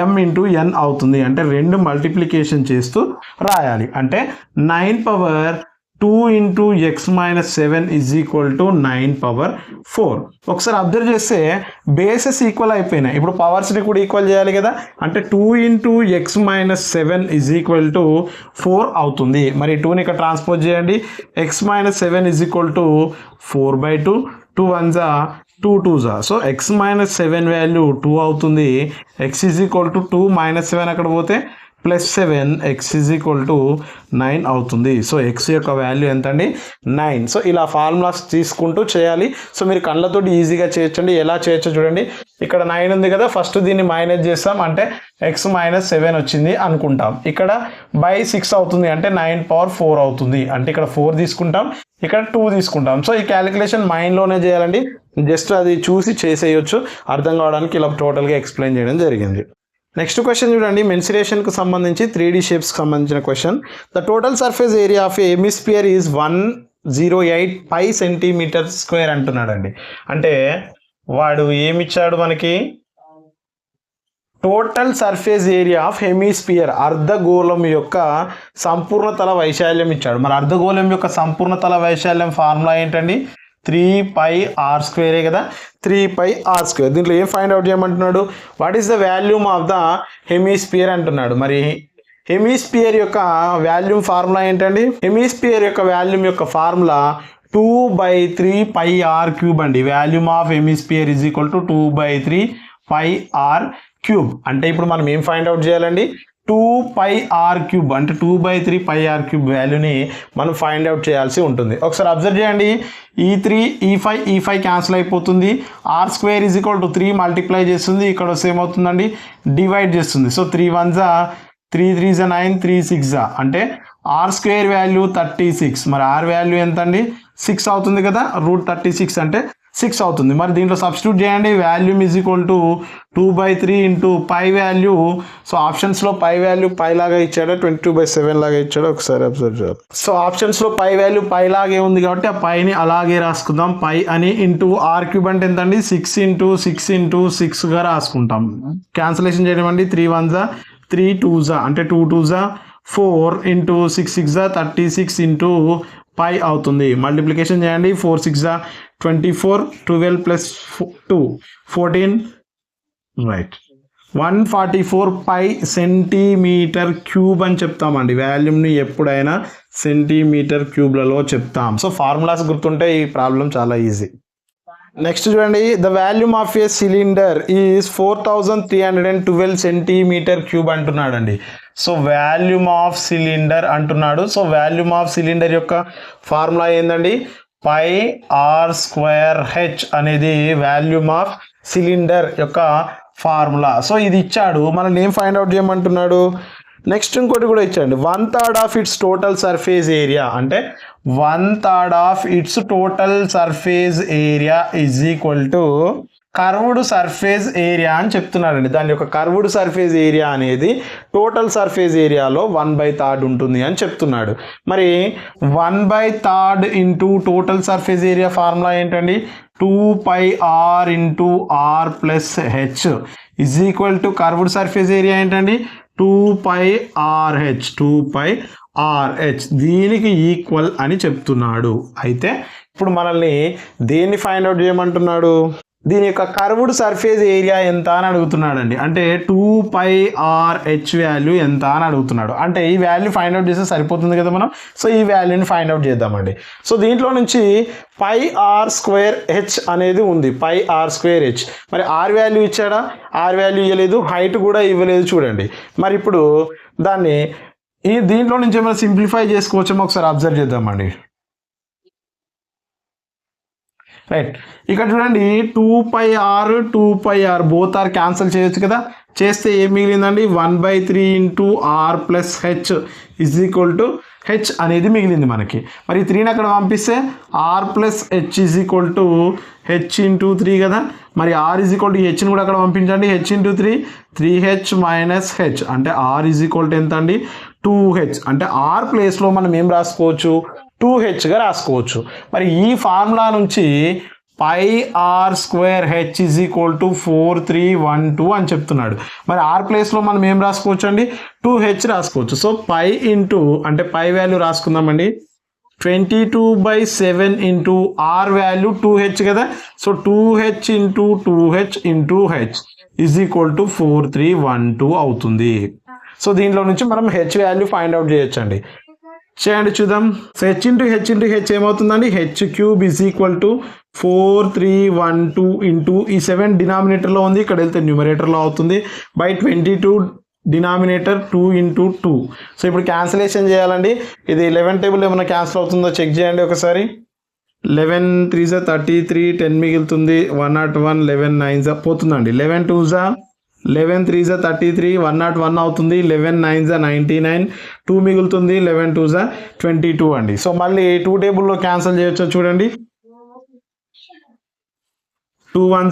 ఎం ఇంటూ ఎన్ అవుతుంది. అంటే 2 మల్టిప్లికేషన్ చేస్తూ రాయాలి. అంటే 9 power 2 into X minus 7 is equal to 9 power 4. ఒకసారి అబ్జర్వ్ చేస్తే బేసెస్ ఈక్వల్ అయిపోయినాయి. ఇప్పుడు పవర్స్ని కూడా ఈక్వల్ చేయాలి కదా, అంటే 2 into X minus 7 is equal to 4 అవుతుంది. మరి 2ని ఇక్కడ ట్రాన్స్పోజ్ చేయండి, X minus 7 is equal to 4/2, 2 1 2 2 so X minus 7 value 2 అవుతుంది. ఎక్స్ ఈజ్ ఈక్వల్ టు 2 -7 అక్కడ పోతే +7, ఎక్స్ ఈజ్ ఈక్వల్ టు 9 అవుతుంది. సో ఎక్స్ యొక్క వాల్యూ ఎంత అండి, 9. సో ఇలా ఫార్ములాస్ తీసుకుంటూ చేయాలి. సో మీరు కళ్ళతోటి ఈజీగా చేయొచ్చండి. ఎలా చేయొచ్చో చూడండి, ఇక్కడ 9 ఉంది కదా, ఫస్ట్ దీన్ని మైనస్ చేస్తాం, అంటే ఎక్స్ మైనస్ 7 వచ్చింది అనుకుంటాం. ఇక్కడ బై 6 అవుతుంది, అంటే 9 పవర్ 4 అవుతుంది. అంటే ఇక్కడ 4 తీసుకుంటాం, ఇక్కడ 2 తీసుకుంటాం. సో ఈ క్యాలిక్యులేషన్ మైండ్లోనే చేయాలండి, జస్ట్ అది చూసి చేసేయచ్చు. అర్థం కావడానికి ఇలా టోటల్గా ఎక్స్ప్లెయిన్ చేయడం జరిగింది. నెక్స్ట్ క్వశ్చన్ చూడండి, మెన్సురేషన్కు సంబంధించి 3D షేప్స్కి సంబంధించిన question. The total surface area of a hemisphere is 108 pi centimetre square అంటున్నాడండి. అంటే వాడు ఏమిచ్చాడు మనకి, total surface area of hemisphere, అర్ధగోళం యొక్క సంపూర్ణతల వైశాల్యం ఇచ్చాడు. మరి అర్ధగోళం యొక్క సంపూర్ణతల వైశాల్యం ఫార్ములా ఏంటండి, 3πr² కదా, 3πr². దీంట్లో ఏం ఫైండ్ అవుట్ చేయమంటున్నాడు, what is the volume of the hemisphere అంటున్నాడు. మరి హెమిస్పియర్ యొక్క వాల్యూమ్ ఫార్ములా ఏంటండి, హెమిస్పియర్ యొక్క వాల్యూమ్ యొక్క ఫార్ములా 2/3πr³ అండి. Volume of hemisphere is equal to 2/3πr³. అంటే ఇప్పుడు మనం ఏం ఫైండ్ అవుట్ చేయాలండి, 2πr³ అంటే 2/3πr³ వాల్యూని మనం ఫైండ్ అవుట్ చేయాల్సి ఉంటుంది. ఒకసారి అబ్జర్వ్ చేయండి, ఈ3 ఈ5 క్యాన్సిల్ అయిపోతుంది. r² is equal to 3 multiply చేస్తుంది, ఇక్కడ వస్తే ఏమవుతుందండి, డివైడ్ చేస్తుంది. సో 3 1 3 3 9 3 6 అంటే r² వాల్యూ 36. మరి r వాల్యూ ఎంత అండి, 6 అవుతుంది కదా, √36 అంటే 6 అవుతుంది. మరి దీంట్లో సబ్స్టిట్యూట్ చేయండి, volume is equal to 2/3 into pi value. సో ఆప్షన్స్లో పై వాల్యూ పై లాగా ఇచ్చాడా, 22/7 లాగా ఇచ్చాడా, ఒకసారి అబ్జర్వ్ చేయాలి. సో ఆప్షన్స్లో పై వాల్యూ పై లాగే ఉంది కాబట్టి ఆ పైని అలాగే రాసుకుందాం, పై అని. ఇంటూ r³ అంటే ఎంతండి, 6 ఇంటూ 6 ఇంటూ 6గా రాసుకుంటాం. క్యాన్సలేషన్ చేయడం అండి, 3 1 3 2 అంటే 2 2 4 ఇంటూ 6 6 36 ఇంటూ పై అవుతుంది. మల్టిప్లికేషన్ చేయండి, 4 6 24, 12 + 2 14, రైట్, 144 పై సెంటీమీటర్ క్యూబ్ అని చెప్తామండి. వాల్యూమ్ని ఎప్పుడైనా సెంటీమీటర్ క్యూబ్లలో చెప్తాం. సో ఫార్ములాస్ గుర్తుంటే ఈ ప్రాబ్లం చాలా ఈజీ. నెక్స్ట్ చూడండి, the volume of a cylinder is 4312 centimetre cube అంటున్నాడండి. సో వాల్యూమ్ ఆఫ్ సిలిండర్ అంటున్నాడు. సో వాల్యూమ్ ఆఫ్ సిలిండర్ యొక్క ఫార్ములా ఏందండి, πr² అనేది వాల్యూమ్ ఆఫ్ సిలిండర్ యొక్క ఫార్ములా. సో ఇది ఇచ్చాడు, మనం ఏం ఫైండ్ అవుట్ చేయమంటున్నాడు, నెక్స్ట్ ఇంకోటి కూడా ఇచ్చాండి 1/3 of its total surface area అంటే 1/3 of its total surface area is equal to curved surface area అని చెప్తున్నారండి. దాని యొక్క కర్వ్డ్ సర్ఫేస్ ఏరియా అనేది టోటల్ సర్ఫేస్ ఏరియాలో 1/3 ఉంటుంది అని చెప్తున్నాడు. మరి 1/3 into total surface area formula ఏంటండి? 2πr into R plus H is equal to curved surface area ఏంటండి? 2πrh దీనికి ఈక్వల్ అని చెప్తున్నాడు. అయితే ఇప్పుడు మనల్ని దేన్ని ఫైండ్ అవుట్ చేయమంటున్నాడు? దీని యొక్క కర్వ్డ్ సర్ఫేస్ ఏరియా ఎంత అని అడుగుతున్నాడండి. అంటే 2πrh వాల్యూ ఎంత అని అడుగుతున్నాడు. అంటే ఈ వాల్యూ ఫైండ్ అవుట్ చేస్తే సరిపోతుంది కదా మనం. సో ఈ వాల్యూని ఫైండ్ అవుట్ చేద్దామండి. సో దీంట్లో నుంచి πr² అనేది ఉంది, πr²h. మరి ఆర్ వాల్యూ ఇచ్చాడా? ఆర్ వాల్యూ ఇవ్వలేదు, హైట్ కూడా ఇవ్వలేదు చూడండి. మరి ఇప్పుడు దాన్ని దీంట్లో నుంచి ఏమైనా సింప్లిఫై చేసుకోవచ్చేమో ఒకసారి అబ్జర్వ్ చేద్దామండి. రైట్, ఇక్కడ చూడండి 2πr బోత్ ఆర్ క్యాన్సిల్ చేయొచ్చు కదా. చేస్తే ఏం మిగిలిందండి? 1/3 into R plus H is equal to H అనేది మిగిలింది మనకి. మరి 3ని అక్కడ పంపిస్తే R plus H is equal to H into 3 కదా. మరి ఆర్ ఈజ్ ఈక్వల్ టు హెచ్ని కూడా అక్కడ పంపించండి. H into 3h minus H అంటే ఆర్ ఈజ్ ఈక్వల్ టు ఎంత అండి? 2h. అంటే ఆర్ ప్లేస్లో మనం ఏం రాసుకోవచ్చు? 2hగా రాసుకోవచ్చు. మరి ఈ ఫార్ములా నుంచి πr²h ఈజ్ ఈక్వల్ టు 4312 అని చెప్తున్నాడు. మరి ఆర్ ప్లేస్లో మనం ఏం రాసుకోవచ్చు అండి? 2h రాసుకోవచ్చు. సో పై ఇంటూ అంటే పై వాల్యూ రాసుకుందామండి. 22/7 ఇంటూ ఆర్ వాల్యూ 2h కదా. So 2h into 2h into h is equal to 4312 అవుతుంది. సో దీంట్లో నుంచి మనం హెచ్ వాల్యూ ఫైండ్ అవుట్ చేయొచ్చండి. చేయండి చూద్దాం. సో హెచ్ ఇంటూ హెచ్ ఏమవుతుందండి? h³ is equal to 4312 into ఈ 7 డినామినేటర్లో ఉంది, ఇక్కడ వెళ్తే న్యూమరేటర్లో అవుతుంది, బై 22 డినామినేటర్ 2 ఇంటూ 2. సో ఇప్పుడు క్యాన్సిలేషన్ చేయాలండి. ఇది 11 టేబుల్ ఏమైనా క్యాన్సిల్ అవుతుందో చెక్ చేయండి ఒకసారి. 11 3 33, 10 మిగులుతుంది, 101, 11 9 పోతుందండి. 11 2 11 3 33, 101 అవుతుంది, 11 9 99, 2 మిగులుతుంది, 11 2 22 అండి. సో మళ్ళీ 2 టేబుల్లో క్యాన్సిల్ చేయొచ్చు చూడండి. 2 1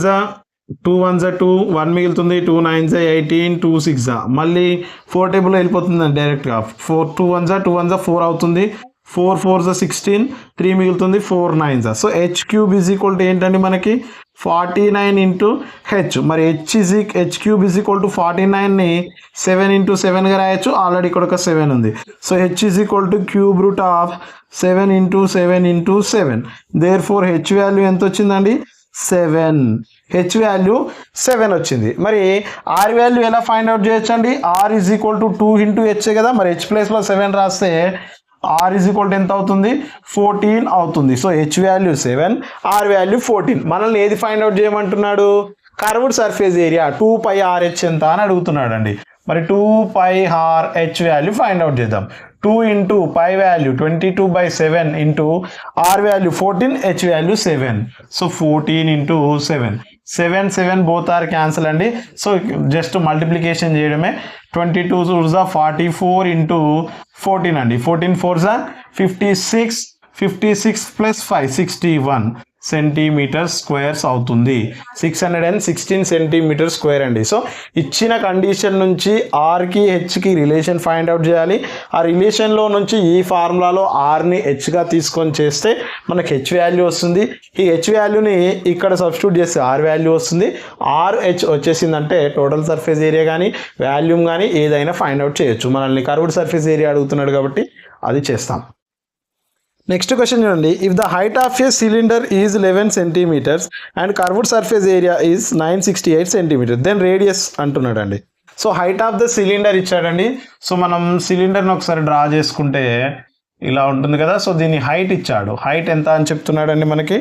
2, 1 మిగులుతుంది, 2 9 18, 2 6 మళ్ళీ 4 టేబుల్లో వెళ్ళిపోతుందండి డైరెక్ట్గా. 2 1 4 అవుతుంది, 4 4 16, 3 మిగులుతుంది, 4 9. So h³ is equal to ఏంటండి మనకి? 49 ఇంటూ హెచ్. మరి h³ ఈజ్ ఈక్వల్ టు 49ని 7 ఇంటూ 7గా రాయొచ్చు. ఆల్రెడీ ఇక్కడ ఒక 7 ఉంది. So h is equal to cube root of 7 into 7 into 7. Therefore H value ఎంత వచ్చిందండి? 7. హెచ్ వాల్యూ 7 వచ్చింది. మరి ఆర్ వాల్యూ ఎలా ఫైండ్ అవుట్ చేయొచ్చు అండి? R is equal to 2 into H కదా. మరి హెచ్ ప్లేస్లో 7 రాస్తే ఆర్ ఈజ్ ఈక్వల్ టు ఎంత అవుతుంది? 14 అవుతుంది. So H value 7, R value 14. మనల్ని ఏది ఫైండ్ అవుట్ చేయమంటున్నాడు? కర్వ్డ్ సర్ఫేస్ ఏరియా 2πrh ఎంత అని అడుగుతున్నాడు అండి. మరి 2πrh వాల్యూ ఫైండ్ అవుట్ చేద్దాం. 2 into pi value 22/7 into R value 14, H value 7. So 14 into 7, 7 both are cancel అండి. సో జస్ట్ మల్టిప్లికేషన్ చేయడమే. 22 44 ఇంటూ 14 అండి. 14 4 56 ప్లస్ 5 61 సెంటీమీటర్ స్క్వేర్స్ అవుతుంది. 616 సెంటీమీటర్ స్క్వేర్ అండి. సో ఇచ్చిన కండిషన్ నుంచి ఆర్కి హెచ్కి రిలేషన్ ఫైండ్ అవుట్ చేయాలి. ఆ రిలేషన్లో నుంచి ఈ ఫార్ములాలో ఆర్ని హెచ్గా తీసుకొని చేస్తే మనకు హెచ్ వాల్యూ వస్తుంది. ఈ హెచ్ వాల్యూని ఇక్కడ సబ్స్టిట్యూట్ చేస్తే ఆర్ వాల్యూ వస్తుంది. ఆర్ హెచ్ వచ్చేసిందంటే టోటల్ సర్ఫేస్ ఏరియా కానీ వాల్యూమ్ కానీ ఏదైనా ఫైండ్ అవుట్ చేయొచ్చు. మనల్ని కర్వ్డ్ సర్ఫేస్ ఏరియా అడుగుతున్నాడు కాబట్టి అది చేస్తాం. నెక్స్ట్ క్వశ్చన్ చూడండి. If the height of a cylinder is 11 centimetres and curved surface area is 968 centimetre then radius అంటున్నాడు అండి. So height of the cylinder ఇచ్చాడండి. సో మనం సిలిండర్ని ఒకసారి డ్రా చేసుకుంటే ఇలా ఉంటుంది కదా. సో దీని హైట్ ఇచ్చాడు. హైట్ ఎంత అని చెప్తున్నాడండి మనకి?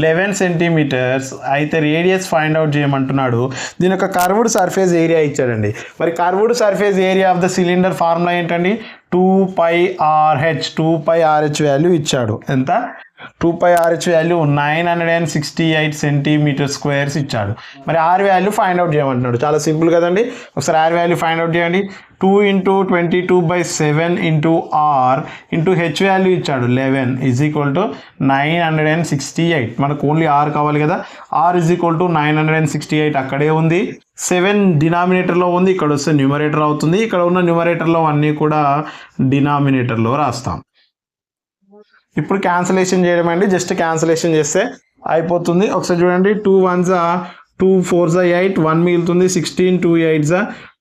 11 సెంటీమీటర్స్. అయితే రేడియస్ ఫైండ్ అవుట్ చేయమంటున్నాడు. దీని యొక్క కర్వ్డ్ సర్ఫేస్ ఏరియా ఇచ్చాడండి. మరి curved surface area of the cylinder formula ఏంటండి? 2πrh వాల్యూ ఇచ్చాడు. ఎంత? 2πRH వాల్యూ 968 సెంటీమీటర్ స్క్వేర్స్ ఇచ్చాడు. మరి R వాల్యూ ఫైండ్ అవుట్ చేయమంటున్నాడు. చాలా సింపుల్ కదండి. ఒకసారి R వాల్యూ ఫైండ్ అవుట్ చేయండి. 2 × 22/7 × R × H వాల్యూ ఇచ్చాడు 11 = 968. మనకు ఓన్లీ R కావాలి కదా. R = 968 అక్కడే ఉంది. 7 డినామినేటర్లో ఉంది, ఇక్కడ వస్తే న్యూమరేటర్ అవుతుంది. ఇక్కడ ఉన్న న్యూమరేటర్లో అన్నీ కూడా డినామినేటర్లో రాస్తాం. ఇప్పుడు క్యాన్సలేషన్ చేయడం అండి. జస్ట్ క్యాన్సలేషన్ చేస్తే అయిపోతుంది. ఒకసారి చూడండి. 2 1s 2 4s 8, 1 మిగులుతుంది. 16 2 8s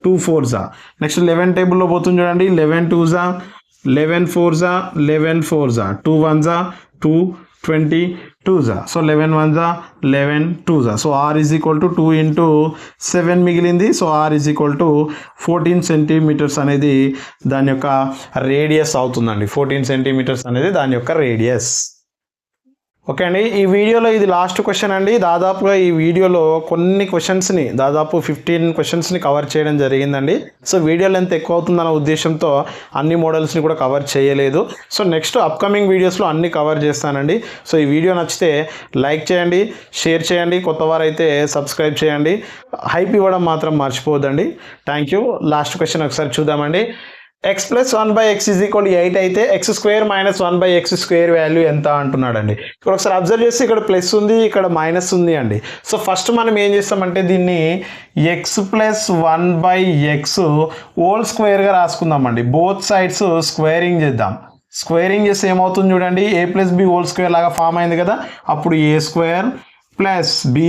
2 4s. నెక్స్ట్ 11 టేబుల్లో పోతుంది చూడండి. 11 2s 11 4s 11 4s 2 1s 2 22s. So 11 1s 11 2s. So R = 2 × 7 మిగిలింది. సో R = 14 సెంటీమీటర్స్ అనేది దాని యొక్క రేడియస్ అవుతుందండి. 14 సెంటీమీటర్స్ అనేది దాని యొక్క రేడియస్. ఓకే అండి, ఈ వీడియోలో ఇది లాస్ట్ క్వశ్చన్ అండి. దాదాపుగా ఈ వీడియోలో కొన్ని క్వశ్చన్స్ని, దాదాపు 15 క్వశ్చన్స్ని కవర్ చేయడం జరిగిందండి. సో వీడియో లెంత్ ఎక్కువ అవుతుందన్న ఉద్దేశంతో అన్ని మోడల్స్ని కూడా కవర్ చేయలేదు. సో నెక్స్ట్ అప్కమింగ్ వీడియోస్లో అన్ని కవర్ చేస్తానండి. సో ఈ వీడియో నచ్చితే లైక్ చేయండి, షేర్ చేయండి, కొత్తవారైతే సబ్స్క్రైబ్ చేయండి, హైప్ ఇవ్వడం మాత్రం మర్చిపోవద్దండి. Thank you. లాస్ట్ క్వశ్చన్ ఒకసారి చూద్దామండి. x + 1/x = 8 అయితే x² - 1/x² వాల్యూ ఎంత అంటున్నాడండి. ఇక్కడ ఒకసారి అబ్జర్వ్ చేస్తే ఇక్కడ ప్లస్ ఉంది, ఇక్కడ మైనస్ ఉంది అండి. సో ఫస్ట్ మనం ఏం చేస్తామంటే దీన్ని x + 1/x హోల్² రాసుకుందామండి. బోత్ సైడ్స్ స్క్వేరింగ్ చేద్దాం. స్క్వేరింగ్ చేస్తే ఏమవుతుంది చూడండి. a + b హోల్² లాగా ఫామ్ అయింది కదా. అప్పుడు a² + b²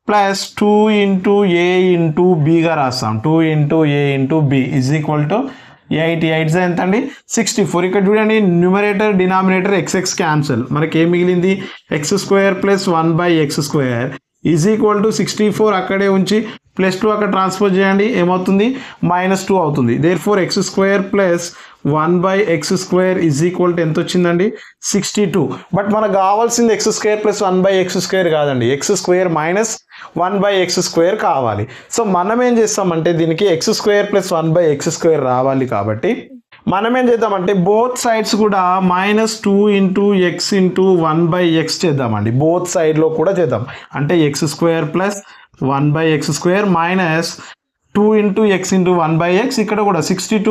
ప్లస్ 2 × a × bగా రాస్తాం. 2 × a × b = 8 8 ఎంత అండి 64. ఇక్కడ చూడండి న్యూమరేటర్ డినామినేటర్ x క్యాన్సల్. మనకి ఏం మిగిలింది x² + 1/x² = 64. అక్కడే ఉంచి +2 అక్కడ ట్రాన్స్ఫర్ చేయండి, ఏమవుతుంది -2 అవుతుంది. దేర్ఫోర్ x² + 1/x² ఎంత వచ్చిందండి 62. బట్ మనకు కావాల్సింది x² + 1/x² కాదండి, x² - 1/x² కావాలి. సో మనం ఏం చేస్తామంటే దీనికి x² + 1/x² రావాలి కాబట్టి మనం ఏం చేద్దామంటే బోత్ సైడ్స్ కూడా -2 × x × 1/x చేద్దామండి. బోత్ సైడ్లో కూడా చేద్దాం. అంటే x² + 1/x² minus 2 × x × 1/x. ఇక్కడ కూడా 62 -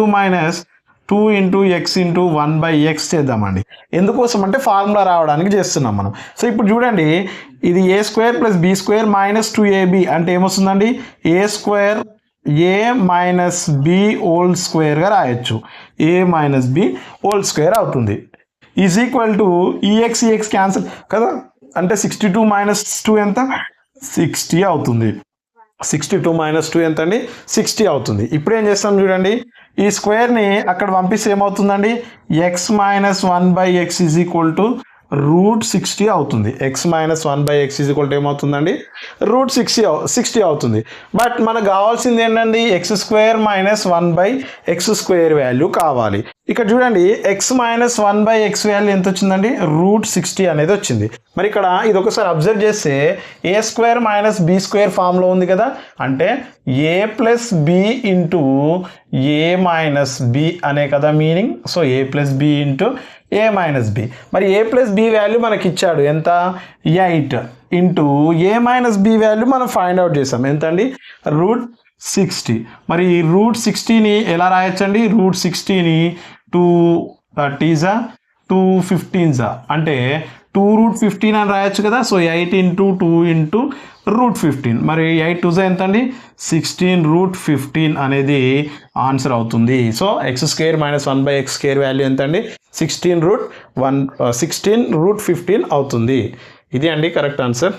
2 × x × 1/x చేద్దామండి. ఎందుకోసం అంటే ఫార్ములా రావడానికి చేస్తున్నాం మనం. సో ఇప్పుడు చూడండి ఇది a² + b² - 2ab అంటే ఏమొస్తుందండి a² - b హోల్² రాయొచ్చు. a - b హోల్² అవుతుంది. = ex క్యాన్సల్ కదా. అంటే 62 - 2 ఎంత 60 అవుతుంది. 62 - 2 ఎంత అండి 60 అవుతుంది. ఇప్పుడు ఏం చేస్తాం చూడండి, ఈ స్క్వేర్ని అక్కడ పంపిస్తే ఏమవుతుందండి x - 1/x = √60 అవుతుంది. x - 1/x = ఏమవుతుందండి √60 అవుతుంది. బట్ మనకు కావాల్సింది ఏంటండి x² - 1/x² వాల్యూ కావాలి. ఇక్కడ చూడండి x - 1/x వాల్యూ ఎంత వచ్చిందండి √60 అనేది వచ్చింది. మరి ఇక్కడ ఇది ఒకసారి అబ్జర్వ్ చేస్తే a² - b² ఫామ్లో ఉంది కదా. అంటే a + b × a - b అనే కదా meaning. So a + b × a - b. మరి a + b వాల్యూ మనకి ఇచ్చాడు ఎంత 8 × a - b వాల్యూ మనం ఫైండ్ అవుట్ చేసాం ఎంత అండి √60. మరి ఈ √60ని ఎలా రాయొచ్చండి √60ని 2 30s 2 15s అంటే 2√15 అని రాయొచ్చు కదా. సో 8 × 2 × √15. మరి 8 2s ఎంత అండి 16√15 అనేది ఆన్సర్ అవుతుంది. సో x² - 1/x² వాల్యూ ఎంత అండి 16√15 అవుతుంది. ఇది అండి కరెక్ట్ ఆన్సర్.